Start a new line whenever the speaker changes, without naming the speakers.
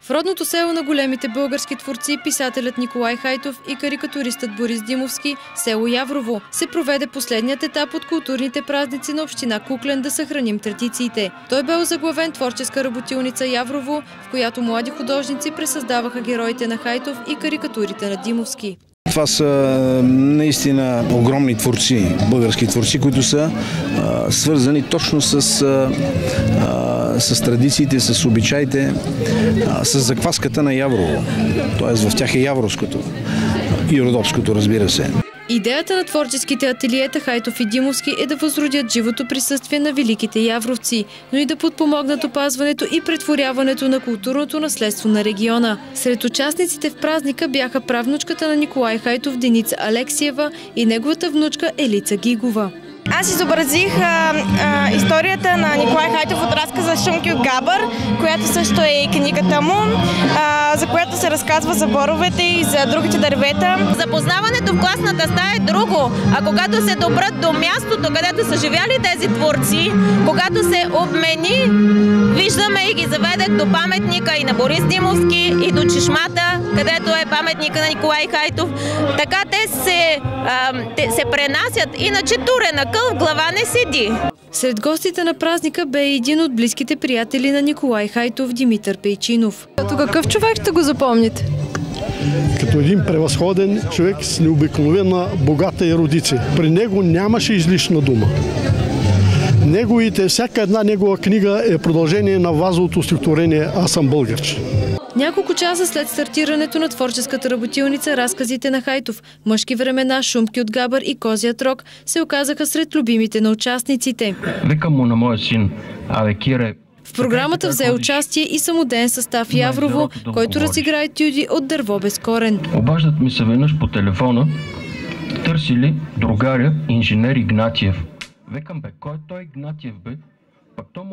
В родното село на големите български творци, писателят Николай Хайтов и карикатуристът Борис Димовски, село Яврово, се проведе последният етап от културните празници на община Куклен да съхраним традициите. Той бе озаглавен творческа работилница Яврово, в която млади художници пресъздаваха героите на Хайтов и карикатурите на Димовски.
Това са наистина огромни творци, български творци, които са свързани точно с традициите, с обичаите, с закваската на Яврово. Тоест в тях е явровското и родопското, разбира се.
Идеята на творческите ателиета Хайтов и Димовски е да възродят живото присъствие на великите явровци, но и да подпомогнат опазването и претворяването на културното наследство на региона. Сред участниците в празника бяха правнучката на Николай Хайтов Деница Алексиева и неговата внучка Елица Гигова.
Аз изобразих историята на Николай Хайтов от разказа Шумки от Габър, която също е и книгата му, за която се разказва за боровете и за другите дървета.
Запознаването в класната стая е друго, а когато се добрат до мястото, където са живяли тези творци, когато се обмени, виждаме и ги заведат до паметника и на Борис Димовски, и до чешмата, където е паметника на Николай Хайтов. Така те се пренасят, иначе турена къл в глава не седи.
Сред гостите на празника бе един от близките приятели на Николай Хайтов, Димитър Пейчинов. Като какъв човек ще го запомните?
Като един превъзходен човек с необикновена богата ерудиция. При него нямаше излишна дума. Всяка една негова книга е продължение на вазовото стихотворение "Аз съм българче".
Няколко часа след стартирането на творческата работилница, разказите на Хайтов, "Мъжки времена", "Шумки от Габър" и "Козият рог" се оказаха сред любимите на участниците.
Викам му на моя син: "Абе, Кире."
В програмата взе участие и самодеен състав Яврово, който разигра етюди от "Дърво без корен".
Обаждат ми се веднъж по телефона, търсили другаря инженер Игнатиев. Викам: "Бе, кой е той Игнатиев, бе? Пък то